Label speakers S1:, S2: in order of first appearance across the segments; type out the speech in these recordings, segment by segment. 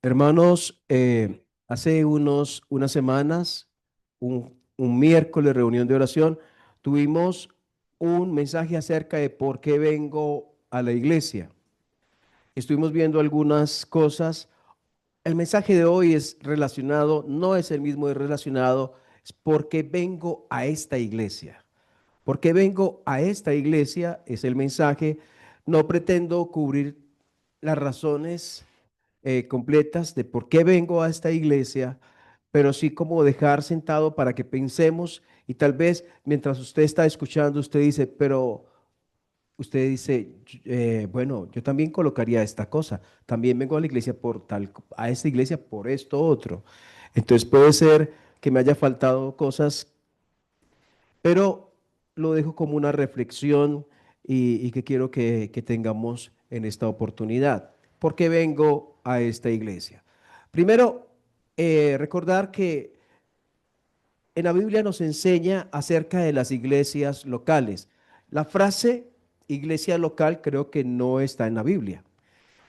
S1: Hermanos, hace unas semanas, un miércoles, reunión de oración, tuvimos un mensaje acerca de por qué vengo a la iglesia. Estuvimos viendo algunas cosas. El mensaje de hoy es relacionado, no es el mismo de relacionado, es por qué vengo a esta iglesia. ¿Por qué vengo a esta iglesia? Es el mensaje. No pretendo cubrir las razones completas de por qué vengo a esta iglesia, pero sí como dejar sentado para que pensemos y tal vez mientras usted está escuchando, usted dice, bueno, yo también colocaría esta cosa, también vengo a la iglesia a esta iglesia por esto otro. Entonces puede ser que me haya faltado cosas, pero lo dejo como una reflexión y que quiero que tengamos en esta oportunidad. ¿Por qué vengo a esta iglesia? Primero, recordar que en la Biblia nos enseña acerca de las iglesias locales. La frase iglesia local creo que no está en la Biblia,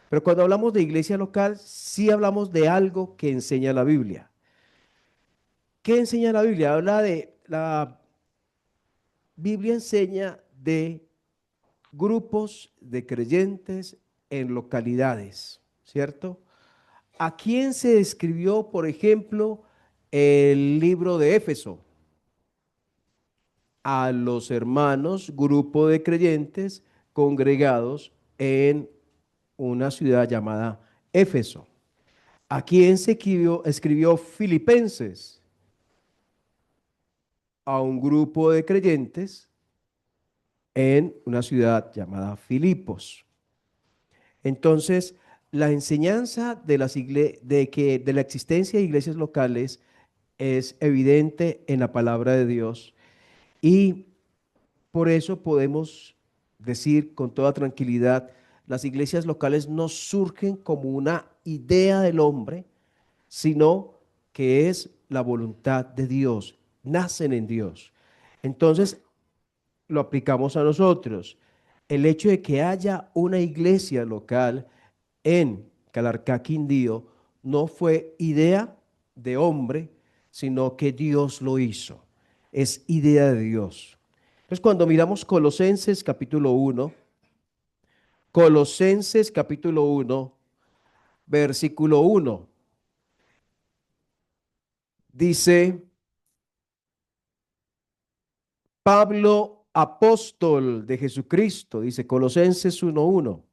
S1: pero cuando hablamos de iglesia local, sí hablamos de algo que enseña la Biblia. ¿Qué enseña la Biblia? La Biblia enseña de grupos de creyentes en localidades, ¿cierto? ¿A quién se escribió, por ejemplo, el libro de Éfeso? A los hermanos, grupo de creyentes congregados en una ciudad llamada Éfeso. ¿A quién escribió Filipenses? A un grupo de creyentes en una ciudad llamada Filipos. Entonces, la enseñanza de la existencia de iglesias locales es evidente en la palabra de Dios y por eso podemos decir con toda tranquilidad, las iglesias locales no surgen como una idea del hombre, sino que es la voluntad de Dios, nacen en Dios. Entonces, lo aplicamos a nosotros. El hecho de que haya una iglesia local en Calarcá, Quindío, no fue idea de hombre, sino que Dios lo hizo. Es idea de Dios. Entonces, cuando miramos Colosenses capítulo 1, versículo 1, dice, Pablo, apóstol de Jesucristo, dice Colosenses 1:1.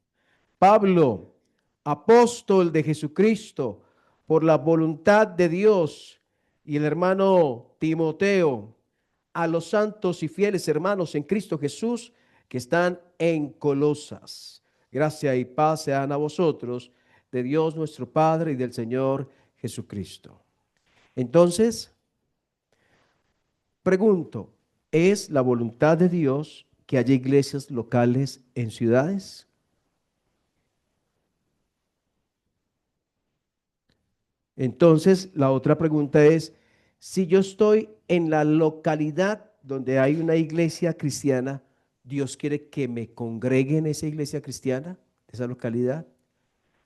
S1: Pablo, apóstol de Jesucristo, por la voluntad de Dios, y el hermano Timoteo, a los santos y fieles hermanos en Cristo Jesús que están en Colosas. Gracia y paz sean a vosotros, de Dios nuestro Padre y del Señor Jesucristo. Entonces, pregunto, ¿es la voluntad de Dios que haya iglesias locales en ciudades? Entonces, la otra pregunta es, si yo estoy en la localidad donde hay una iglesia cristiana, ¿Dios quiere que me congregue en esa iglesia cristiana, esa localidad?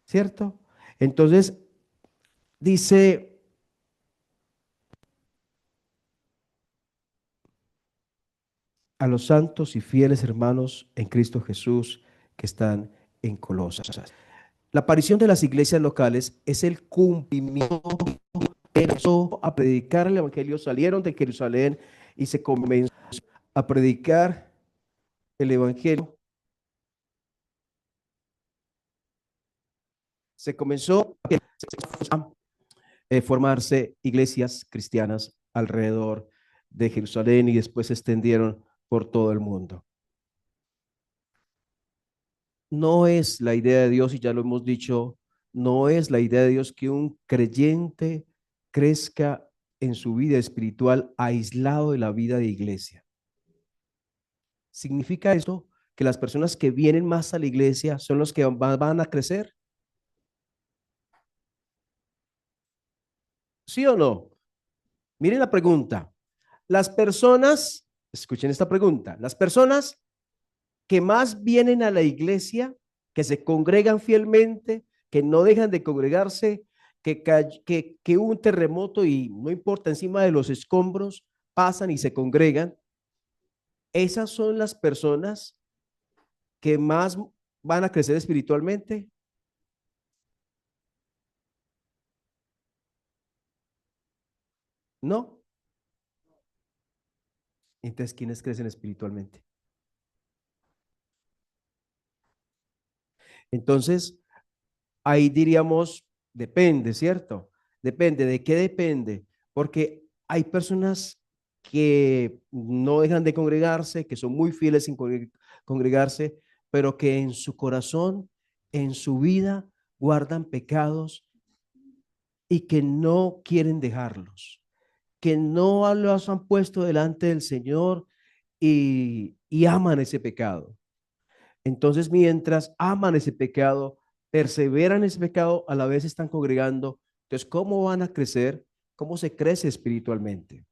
S1: ¿Cierto? Entonces, dice a los santos y fieles hermanos en Cristo Jesús que están en Colosas. La aparición de las iglesias locales es el cumplimiento de eso a predicar el evangelio. Salieron de Jerusalén y se comenzó a predicar el evangelio. Se comenzó a formarse iglesias cristianas alrededor de Jerusalén y después se extendieron por todo el mundo. No es la idea de Dios, y ya lo hemos dicho, no es la idea de Dios que un creyente crezca en su vida espiritual aislado de la vida de iglesia. ¿Significa esto que las personas que vienen más a la iglesia son los que van a crecer? ¿Sí o no? Miren la pregunta. Las personas, escuchen esta pregunta, las personas que más vienen a la iglesia, que se congregan fielmente, que no dejan de congregarse, que hubo un terremoto y no importa, encima de los escombros pasan y se congregan. Esas son las personas que más van a crecer espiritualmente. No. Entonces, ¿quiénes crecen espiritualmente? Entonces, ahí diríamos, depende, ¿cierto? Depende. ¿De qué depende? Porque hay personas que no dejan de congregarse, que son muy fieles sin congregarse, pero que en su corazón, en su vida, guardan pecados y que no quieren dejarlos, que no los han puesto delante del Señor y aman ese pecado. Entonces, mientras aman ese pecado, perseveran en ese pecado, a la vez están congregando. Entonces, ¿cómo van a crecer? ¿Cómo se crece espiritualmente?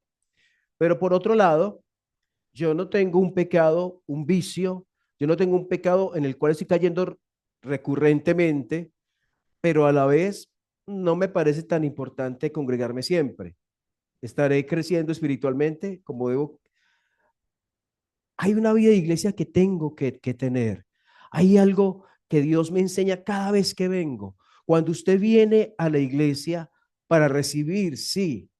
S1: Pero por otro lado, yo no tengo un pecado, un vicio, yo no tengo un pecado en el cual estoy cayendo recurrentemente, pero a la vez no me parece tan importante congregarme siempre. Estaré creciendo espiritualmente como debo. Hay una vida de iglesia que tengo que tener. Hay algo que Dios me enseña cada vez que vengo. Cuando usted viene a la iglesia para recibir, sí,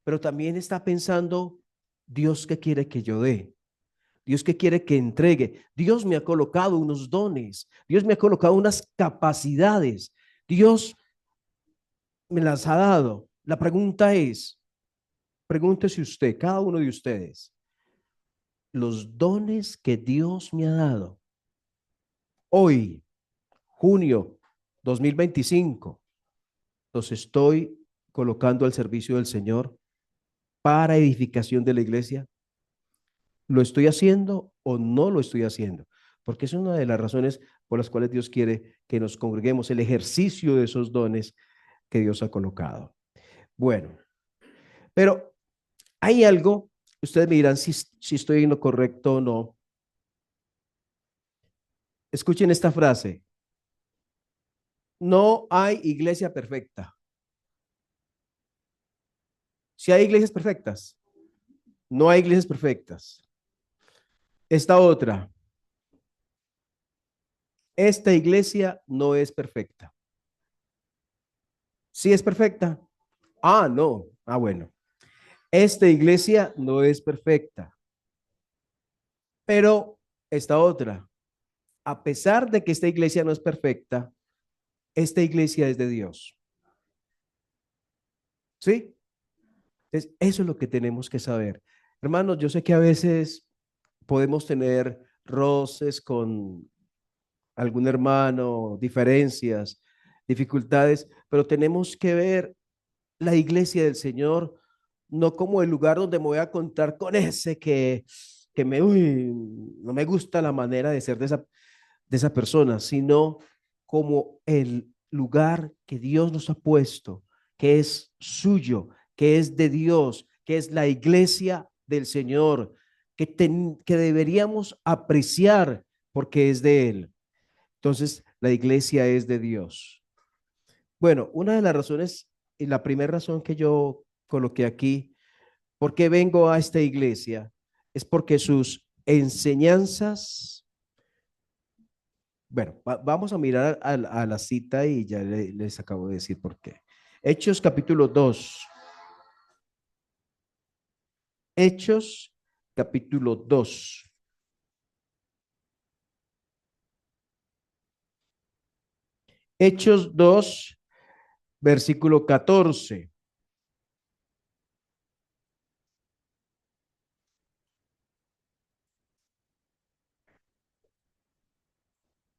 S1: pero también está pensando, Dios qué quiere que yo dé. Dios qué quiere que entregue. Dios me ha colocado unos dones. Dios me ha colocado unas capacidades. Dios me las ha dado. La pregunta es, pregúntese usted, cada uno de ustedes, los dones que Dios me ha dado hoy, junio 2025, los estoy colocando al servicio del Señor para edificación de la iglesia. ¿Lo estoy haciendo o no lo estoy haciendo? Porque es una de las razones por las cuales Dios quiere que nos congreguemos, el ejercicio de esos dones que Dios ha colocado. Bueno, pero hay algo, ustedes me dirán si estoy en lo correcto o no. Escuchen esta frase, no hay iglesia perfecta. Si hay iglesias perfectas, no hay iglesias perfectas. Esta otra, esta iglesia no es perfecta. ¿Sí es perfecta? Ah, no. Ah, bueno. Esta iglesia no es perfecta. Pero esta otra, a pesar de que esta iglesia no es perfecta, esta iglesia es de Dios. ¿Sí? Entonces, eso es lo que tenemos que saber. Hermanos, yo sé que a veces podemos tener roces con algún hermano, diferencias, dificultades, pero tenemos que ver la iglesia del Señor no como el lugar donde me voy a contar con ese uy, no me gusta la manera de ser de esa persona, sino como el lugar que Dios nos ha puesto, que es suyo, que es de Dios, que es la iglesia del Señor, que deberíamos apreciar porque es de Él. Entonces, la iglesia es de Dios. Bueno, una de las razones, y la primera razón que yo coloqué aquí, ¿por qué vengo a esta iglesia? Es porque sus enseñanzas, bueno, vamos a mirar a la cita y ya les acabo de decir por qué. Hechos capítulo 2. Hechos capítulo 2. Hechos 2, versículo 14.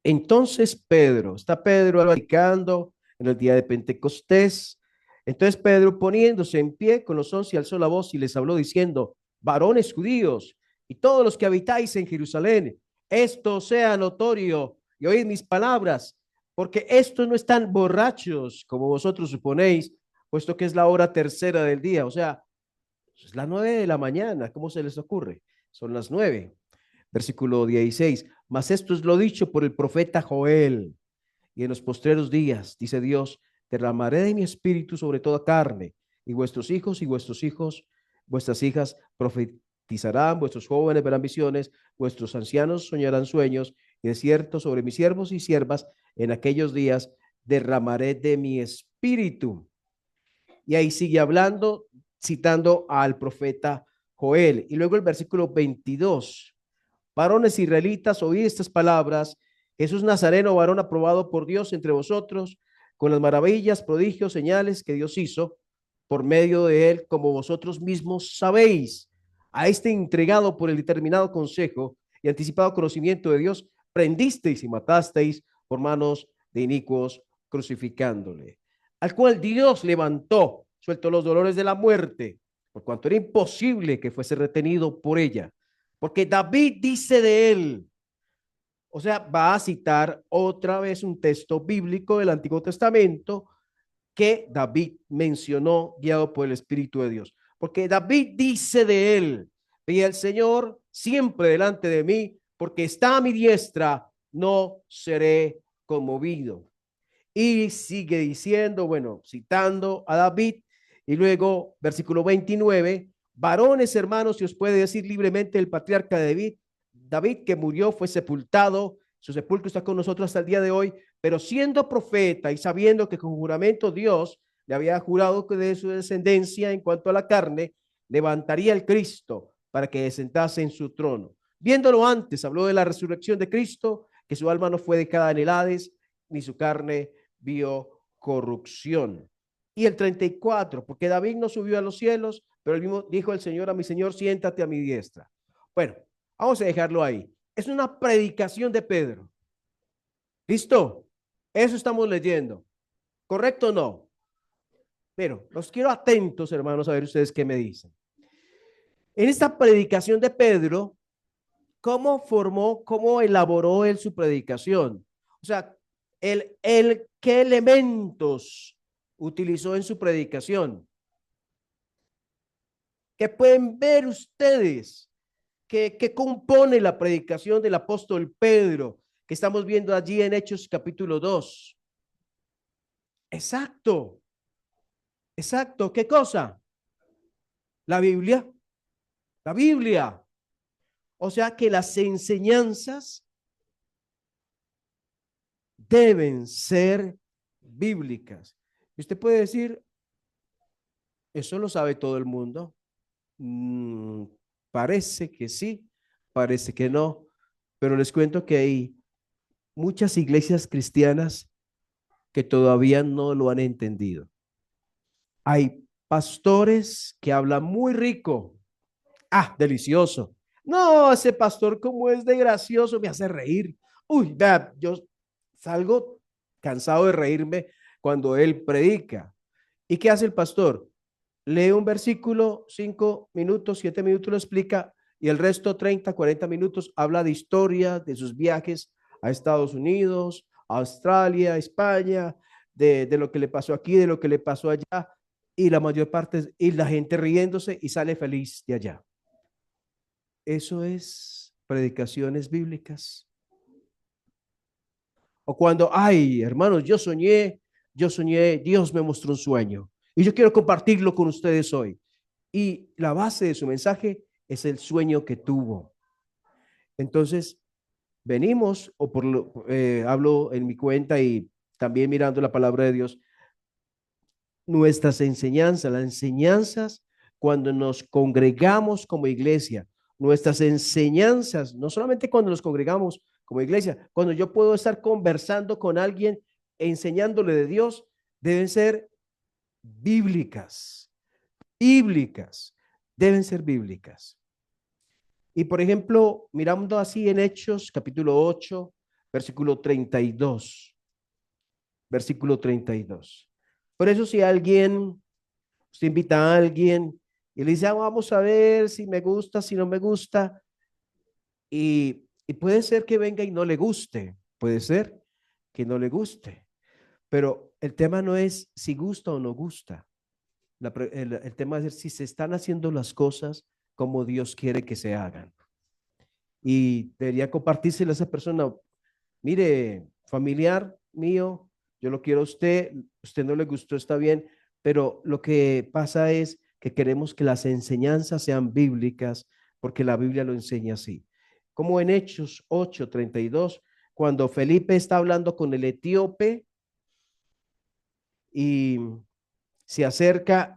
S1: Entonces Pedro, está Pedro predicando en el día de Pentecostés. Entonces Pedro, poniéndose en pie con los 11, alzó la voz y les habló diciendo, varones judíos y todos los que habitáis en Jerusalén, esto sea notorio y oíd mis palabras, porque estos no están borrachos como vosotros suponéis, puesto que es la hora tercera del día, o sea, es las 9 de la mañana, ¿cómo se les ocurre? Son las 9. Versículo 16. Mas esto es lo dicho por el profeta Joel. Y en los postreros días, dice Dios, derramaré de mi espíritu sobre toda carne, y vuestros hijos y vuestros hijos, vuestras hijas profetizarán, vuestros jóvenes verán visiones, vuestros ancianos soñarán sueños, y de cierto sobre mis siervos y siervas en aquellos días derramaré de mi espíritu. Y ahí sigue hablando, citando al profeta Joel. Y luego el versículo 22. Varones israelitas, oíd estas palabras. Jesús Nazareno, varón aprobado por Dios entre vosotros, con las maravillas, prodigios, señales que Dios hizo por medio de él, como vosotros mismos sabéis. A este entregado por el determinado consejo y anticipado conocimiento de Dios, prendisteis y matasteis por manos de inicuos, crucificándole, al cual Dios levantó, suelto los dolores de la muerte, por cuanto era imposible que fuese retenido por ella. Porque David dice de él, o sea, va a citar otra vez un texto bíblico del Antiguo Testamento que David mencionó guiado por el Espíritu de Dios. Porque David dice de él, y el Señor siempre delante de mí, porque está a mi diestra, no seré conmovido. Y sigue diciendo, bueno, citando a David, y luego versículo 29, varones hermanos, si os puede decir libremente el patriarca de David que murió, fue sepultado, su sepulcro está con nosotros hasta el día de hoy, pero siendo profeta y sabiendo que con juramento Dios le había jurado que de su descendencia en cuanto a la carne, levantaría el Cristo para que se sentase en su trono. Viéndolo antes, habló de la resurrección de Cristo, que su alma no fue dejada en el Hades, ni su carne vio corrupción. Y el 34, porque David no subió a los cielos, pero el mismo dijo el Señor a mi Señor, siéntate a mi diestra. Bueno, vamos a dejarlo ahí. Es una predicación de Pedro. ¿Listo? Eso estamos leyendo. ¿Correcto o no? Pero los quiero atentos, hermanos, a ver ustedes qué me dicen. En esta predicación de Pedro, ¿cómo formó, cómo elaboró él su predicación? O sea, ¿qué elementos utilizó en su predicación? ¿Qué pueden ver ustedes? ¿Qué compone la predicación del apóstol Pedro que estamos viendo allí en Hechos capítulo 2? Exacto, exacto. ¿Qué cosa? La Biblia, la Biblia. O sea que las enseñanzas deben ser bíblicas. Y usted puede decir, ¿eso lo sabe todo el mundo? Parece que sí, parece que no, pero les cuento que hay muchas iglesias cristianas que todavía no lo han entendido. Hay pastores que hablan muy rico. Ah, delicioso. No, ese pastor como es de gracioso, me hace reír. Uy, vea, yo salgo cansado de reírme cuando él predica. ¿Y qué hace el pastor? Lee un versículo, 5 minutos, 7 minutos lo explica y el resto 30, 40 minutos habla de historia, de sus viajes a Estados Unidos, a Australia, a España, de lo que le pasó aquí, de lo que le pasó allá y la mayor parte, y la gente riéndose y sale feliz de allá. Eso es predicaciones bíblicas. O cuando, ay, hermanos, yo soñé, Dios me mostró un sueño y yo quiero compartirlo con ustedes hoy. Y la base de su mensaje es el sueño que tuvo. Entonces, venimos, o por lo, hablo en mi cuenta y también mirando la palabra de Dios, nuestras enseñanzas, las enseñanzas cuando nos congregamos como iglesia, nuestras enseñanzas, no solamente cuando nos congregamos como iglesia, cuando yo puedo estar conversando con alguien, enseñándole de Dios, deben ser bíblicas, bíblicas, deben ser bíblicas. Y por ejemplo, mirando así en Hechos, capítulo 8, versículo 32, versículo 32. Por eso si alguien usted invita a alguien y le dice, vamos a ver si me gusta, si no me gusta. Y puede ser que venga y no le guste, puede ser que no le guste. Pero el tema no es si gusta o no gusta. El tema es si se están haciendo las cosas como Dios quiere que se hagan. Y debería compartírselo a esa persona. Mire, familiar mío, yo lo quiero a usted, usted no le gustó, está bien, pero lo que pasa es que queremos que las enseñanzas sean bíblicas porque la Biblia lo enseña así. Como en Hechos 8:32, cuando Felipe está hablando con el etíope y se acerca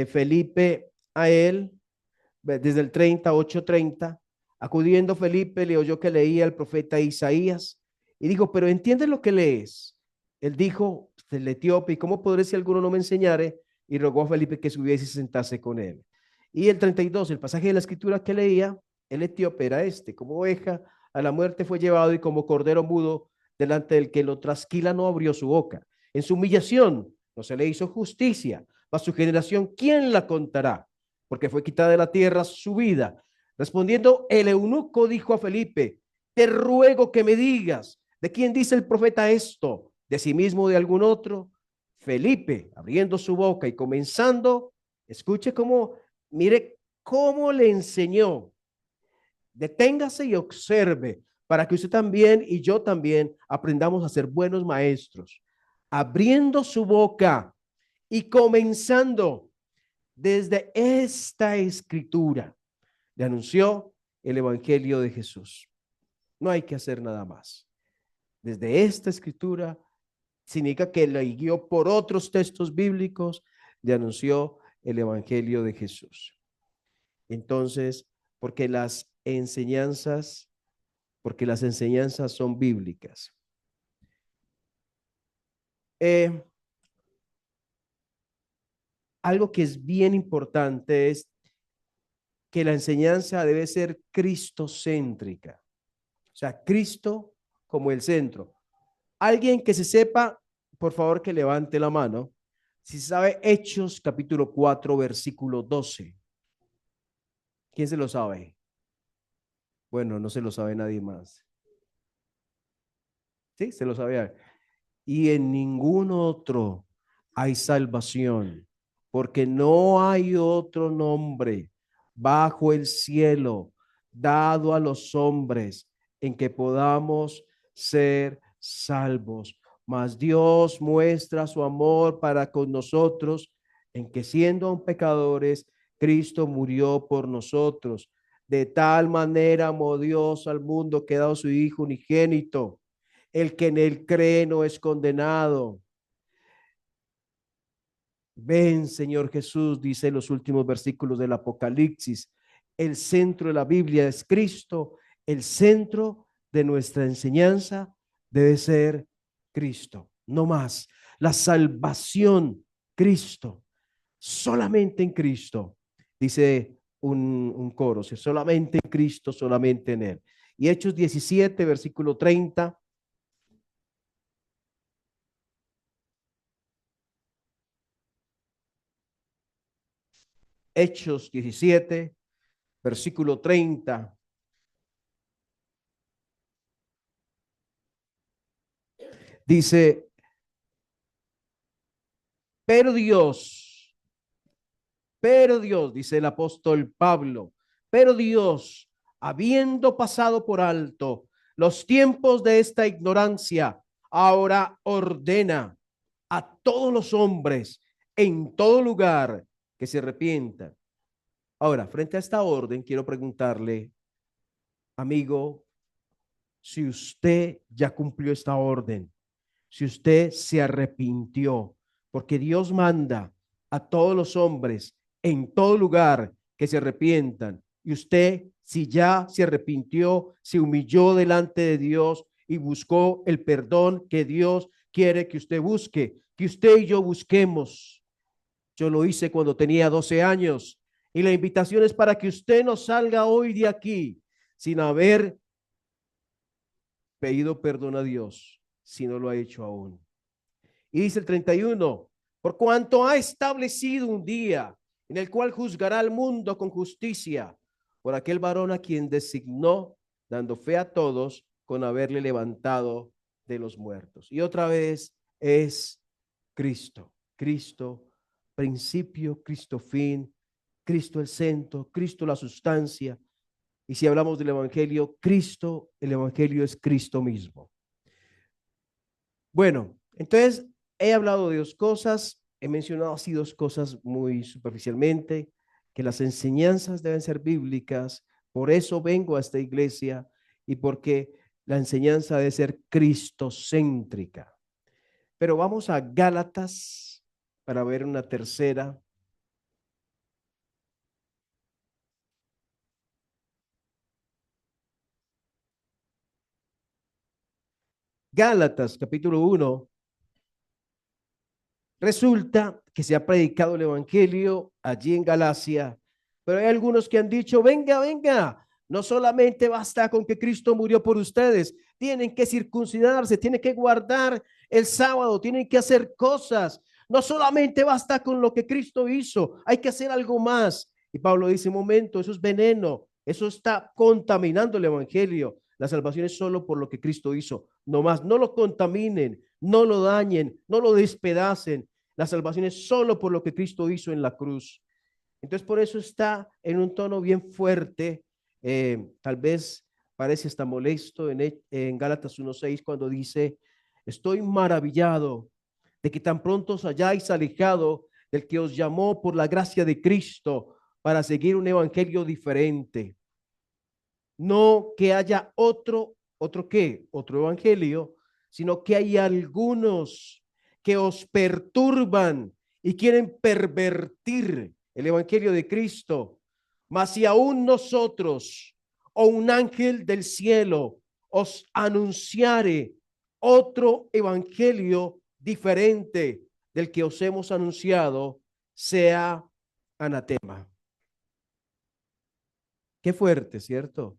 S1: Felipe a él, desde el 8:30, acudiendo Felipe, le oyó que leía el profeta Isaías y dijo, pero ¿entiendes lo que lees? Él dijo, el etíope, ¿y cómo podré si alguno no me enseñare? Y rogó a Felipe que subiese y se sentase con él. Y el 32, el pasaje de la escritura que leía, el etíope era este, como oveja a la muerte fue llevado y como cordero mudo delante del que lo trasquila no abrió su boca. En su humillación no se le hizo justicia. A su generación, ¿quién la contará? Porque fue quitada de la tierra su vida. Respondiendo, el eunuco dijo a Felipe, te ruego que me digas, ¿de quién dice el profeta esto? ¿De sí mismo o de algún otro? Felipe, abriendo su boca y comenzando, escuche cómo, mire cómo le enseñó. Deténgase y observe para que usted también y yo también aprendamos a ser buenos maestros. Abriendo su boca y comenzando desde esta escritura, le anunció el Evangelio de Jesús. No hay que hacer nada más. Desde esta escritura significa que la guió por otros textos bíblicos, le anunció el Evangelio de Jesús. Entonces, porque las enseñanzas, porque las enseñanzas son bíblicas. Eh, Algo que es bien importante es que la enseñanza debe ser cristocéntrica. O sea, Cristo como el centro. Alguien que se sepa, por favor, que levante la mano. Si sabe Hechos capítulo 4, versículo 12. ¿Quién se lo sabe? Bueno, no se lo sabe nadie más. ¿Sí? Se lo sabe. Y en ningún otro hay salvación, porque no hay otro nombre bajo el cielo dado a los hombres en que podamos ser salvos. Mas Dios muestra su amor para con nosotros en que siendo aún pecadores, Cristo murió por nosotros. De tal manera amó Dios al mundo que ha dado su Hijo unigénito. El que en él cree no es condenado. Ven, Señor Jesús, dice en los últimos versículos del Apocalipsis. El centro de la Biblia es Cristo. El centro de nuestra enseñanza debe ser Cristo, no más. La salvación, Cristo, solamente en Cristo, dice un coro, solamente en Cristo, solamente en Él. Y Hechos 17, versículo 30. Hechos 17, versículo 30, dice, pero Dios, dice el apóstol Pablo, pero Dios, habiendo pasado por alto los tiempos de esta ignorancia, ahora ordena a todos los hombres en todo lugar que se arrepientan. Ahora, frente a esta orden, quiero preguntarle, amigo, si usted ya cumplió esta orden, si usted se arrepintió, porque Dios manda a todos los hombres en todo lugar que se arrepientan. Y usted, si ya se arrepintió, se humilló delante de Dios y buscó el perdón que Dios quiere que usted busque, que usted y yo busquemos. Yo lo hice cuando tenía 12 años y la invitación es para que usted no salga hoy de aquí sin haber pedido perdón a Dios, si no lo ha hecho aún. Y dice el 31, por cuanto ha establecido un día en el cual juzgará al mundo con justicia por aquel varón a quien designó, dando fe a todos con haberle levantado de los muertos. Y otra vez es Cristo, Cristo principio, Cristo fin, Cristo el centro, Cristo la sustancia. Y si hablamos del Evangelio, Cristo, el Evangelio es Cristo mismo. Bueno, entonces he hablado de dos cosas, he mencionado así dos cosas muy superficialmente, que las enseñanzas deben ser bíblicas, por eso vengo a esta iglesia y porque la enseñanza debe ser cristocéntrica. Pero vamos a Gálatas para ver una tercera. Gálatas capítulo 1. Resulta que se ha predicado el evangelio allí en Galacia, pero hay algunos que han dicho, venga, venga, no solamente basta con que Cristo murió por ustedes, tienen que circuncidarse, tienen que guardar el sábado, tienen que hacer cosas. No solamente basta con lo que Cristo hizo, hay que hacer algo más. Y Pablo dice, momento, eso es veneno, eso está contaminando el evangelio. La salvación es solo por lo que Cristo hizo, no más, no lo contaminen, no lo dañen, no lo despedacen. La salvación es solo por lo que Cristo hizo en la cruz. Entonces, por eso está en un tono bien fuerte, tal vez parece hasta molesto en Gálatas 1:6 cuando dice, estoy maravillado de que tan pronto os hayáis alejado del que os llamó por la gracia de Cristo para seguir un evangelio diferente. No que haya otro qué, otro evangelio, sino que hay algunos que os perturban y quieren pervertir el evangelio de Cristo. Mas si aún nosotros o un ángel del cielo os anunciare otro evangelio diferente del que os hemos anunciado, sea anatema. Qué fuerte, ¿cierto?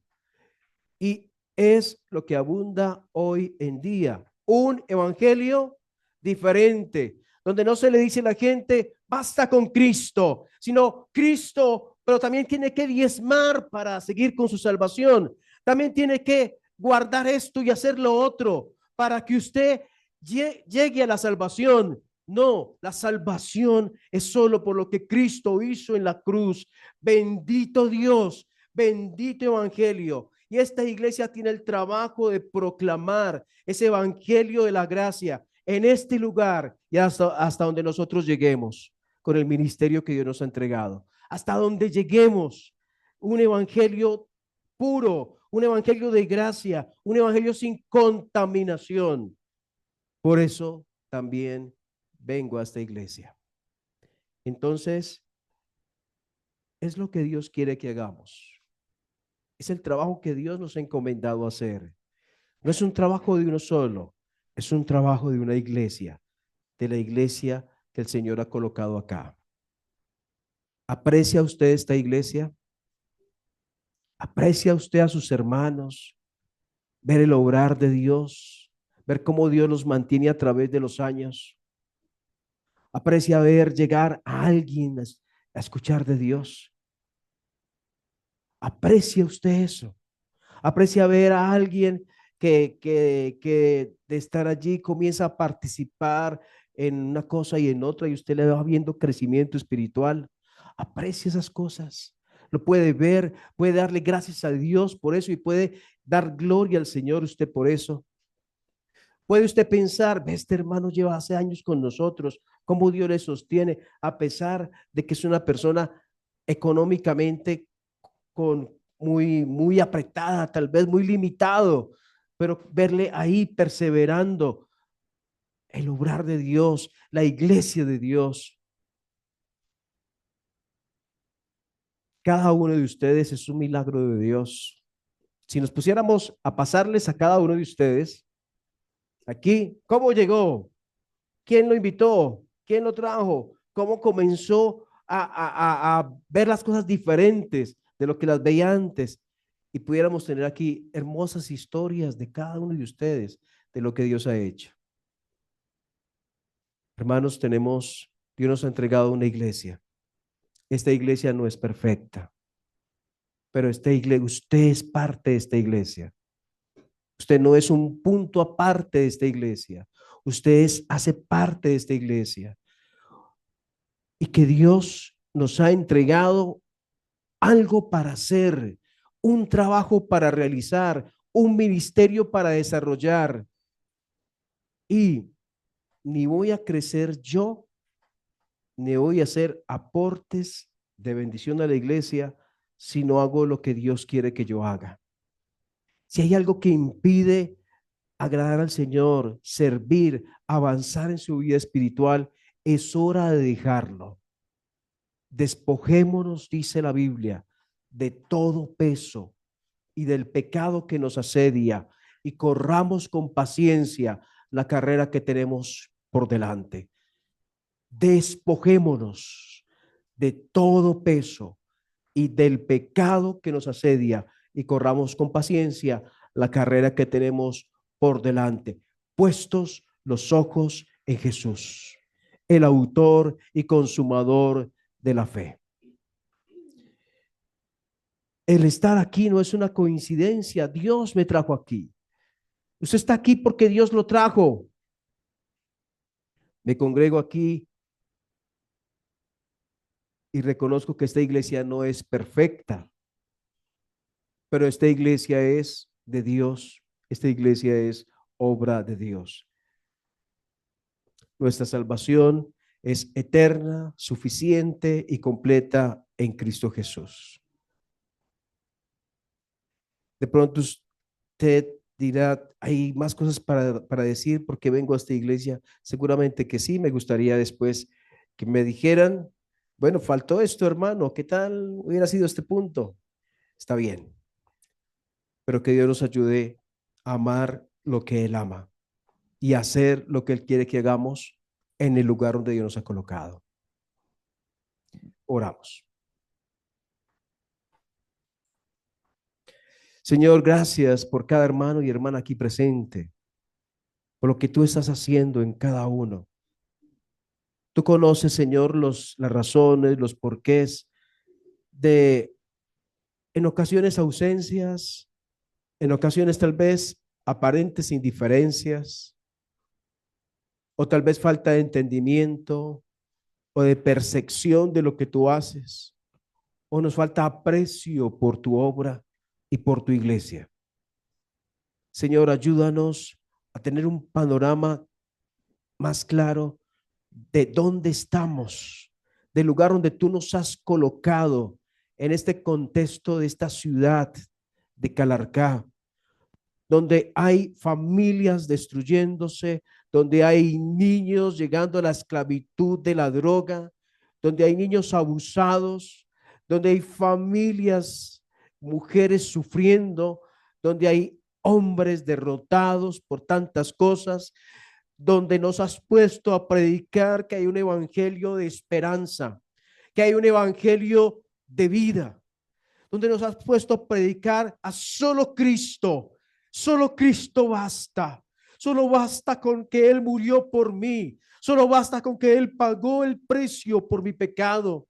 S1: Y es lo que abunda hoy en día. Un evangelio diferente, donde no se le dice a la gente, basta con Cristo, sino Cristo, pero también tiene que diezmar para seguir con su salvación. También tiene que guardar esto y hacer lo otro para que usted llegue a la salvación. No, la salvación es solo por lo que Cristo hizo en la cruz. Bendito Dios, bendito evangelio. Y esta iglesia tiene el trabajo de proclamar ese evangelio de la gracia en este lugar y hasta donde nosotros lleguemos con el ministerio que Dios nos ha entregado. Hasta donde lleguemos, un evangelio puro, un evangelio de gracia, un evangelio sin contaminación. Por eso también vengo a esta iglesia. Entonces, es lo que Dios quiere que hagamos. Es el trabajo que Dios nos ha encomendado a hacer. No es un trabajo de uno solo, es un trabajo de una iglesia, de la iglesia que el Señor ha colocado acá. ¿Aprecia usted esta iglesia? ¿Aprecia usted a sus hermanos? Ver el obrar de Dios, ver cómo Dios los mantiene a través de los años. ¿Aprecia ver llegar a alguien a escuchar de Dios? ¿Aprecia usted eso? ¿Aprecia ver a alguien que de estar allí comienza a participar en una cosa y en otra y usted le va viendo crecimiento espiritual? Aprecia esas cosas. Lo puede ver, puede darle gracias a Dios por eso y puede dar gloria al Señor usted por eso. Puede usted pensar, este hermano lleva hace años con nosotros, cómo Dios le sostiene a pesar de que es una persona económicamente con muy apretada, tal vez muy limitado, pero verle ahí perseverando el obrar de Dios, la iglesia de Dios. Cada uno de ustedes es un milagro de Dios. Si nos pusiéramos a pasarles a cada uno de ustedes, aquí, ¿cómo llegó? ¿Quién lo invitó? ¿Quién lo trajo? ¿Cómo comenzó a ver las cosas diferentes de lo que las veía antes? Y pudiéramos tener aquí hermosas historias de cada uno de ustedes, de lo que Dios ha hecho. Hermanos, Dios nos ha entregado una iglesia. Esta iglesia no es perfecta, pero esta iglesia, usted es parte de esta iglesia. Usted no es un punto aparte de esta iglesia. Hace parte de esta iglesia. Y que Dios nos ha entregado algo para hacer, un trabajo para realizar, un ministerio para desarrollar. Y ni voy a crecer yo, ni voy a hacer aportes de bendición a la iglesia si no hago lo que Dios quiere que yo haga. Si hay algo que impide agradar al Señor, servir, avanzar en su vida espiritual, es hora de dejarlo. Despojémonos, dice la Biblia, de todo peso y del pecado que nos asedia y corramos con paciencia la carrera que tenemos por delante. Despojémonos de todo peso y del pecado que nos asedia y corramos con paciencia la carrera que tenemos por delante, puestos los ojos en Jesús, el autor y consumador de la fe. El estar aquí no es una coincidencia, Dios me trajo aquí. Usted está aquí porque Dios lo trajo. Me congrego aquí y reconozco que esta iglesia no es perfecta, pero esta iglesia es de Dios, esta iglesia es obra de Dios. Nuestra salvación es eterna, suficiente y completa en Cristo Jesús. De pronto usted dirá, hay más cosas para decir porque vengo a esta iglesia. Seguramente que sí, me gustaría después que me dijeran, bueno, faltó esto, hermano, ¿qué tal hubiera sido este punto? Está bien, pero que Dios nos ayude a amar lo que Él ama y hacer lo que Él quiere que hagamos en el lugar donde Dios nos ha colocado. Oramos. Señor, gracias por cada hermano y hermana aquí presente, por lo que tú estás haciendo en cada uno. Tú conoces, Señor, las razones, los porqués de, en ocasiones, ausencias, en ocasiones tal vez aparentes indiferencias, o tal vez falta de entendimiento o de percepción de lo que tú haces, o nos falta aprecio por tu obra y por tu iglesia. Señor, ayúdanos a tener un panorama más claro de dónde estamos, del lugar donde tú nos has colocado en este contexto de esta ciudad de Calarcá, donde hay familias destruyéndose, donde hay niños llegando a la esclavitud de la droga, donde hay niños abusados, donde hay familias, mujeres sufriendo, donde hay hombres derrotados por tantas cosas, donde nos has puesto a predicar que hay un evangelio de esperanza, que hay un evangelio de vida, donde nos has puesto a predicar a solo Cristo basta, solo basta con que Él murió por mí, solo basta con que Él pagó el precio por mi pecado,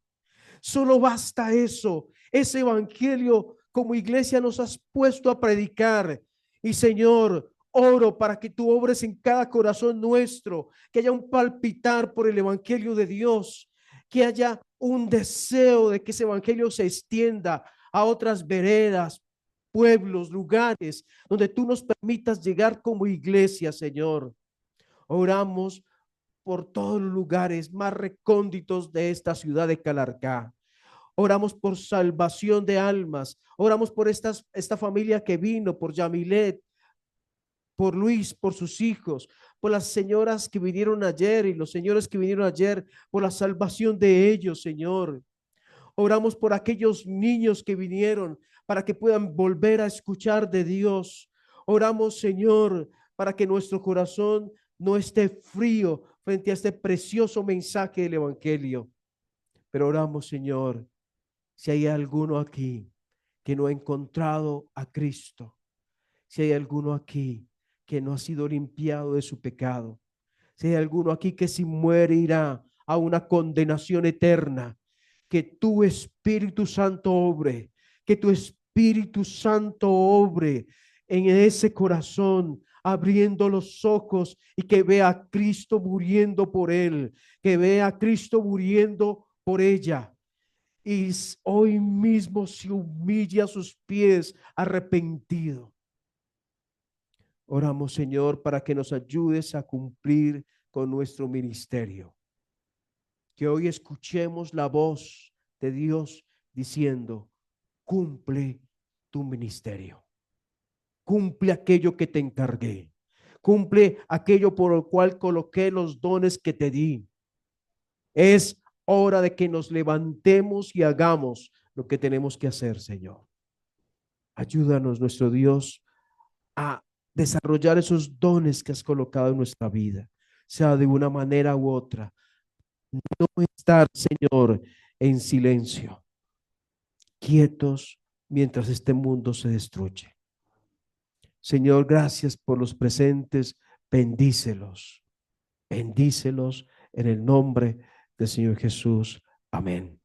S1: solo basta eso, ese evangelio como iglesia nos has puesto a predicar. Y Señor, oro para que tú obres en cada corazón nuestro, que haya un palpitar por el evangelio de Dios, que haya un deseo de que ese evangelio se extienda a otras veredas, pueblos, lugares donde tú nos permitas llegar como iglesia, Señor. Oramos por todos los lugares más recónditos de esta ciudad de Calarcá. Oramos por salvación de almas. Oramos por esta familia que vino, por Yamilet, por Luis, por sus hijos, por las señoras que vinieron ayer y los señores que vinieron ayer, por la salvación de ellos, Señor. Oramos por aquellos niños que vinieron para que puedan volver a escuchar de Dios. Oramos, Señor, para que nuestro corazón no esté frío frente a este precioso mensaje del Evangelio. Pero oramos, Señor, si hay alguno aquí que no ha encontrado a Cristo, si hay alguno aquí que no ha sido limpiado de su pecado, si hay alguno aquí que si muere irá a una condenación eterna, que tu Espíritu Santo obre, que tu Espíritu Santo obre en ese corazón, abriendo los ojos y que vea a Cristo muriendo por él, que vea a Cristo muriendo por ella. Y hoy mismo se humilla a sus pies arrepentido. Oramos, Señor, para que nos ayudes a cumplir con nuestro ministerio. Que hoy escuchemos la voz de Dios diciendo, cumple tu ministerio. Cumple aquello que te encargué. Cumple aquello por el cual coloqué los dones que te di. Es hora de que nos levantemos y hagamos lo que tenemos que hacer, Señor. Ayúdanos, nuestro Dios, a desarrollar esos dones que has colocado en nuestra vida, sea de una manera u otra. No estar, Señor, en silencio, quietos mientras este mundo se destruye. Señor, gracias por los presentes. Bendícelos, bendícelos en el nombre del Señor Jesús. Amén.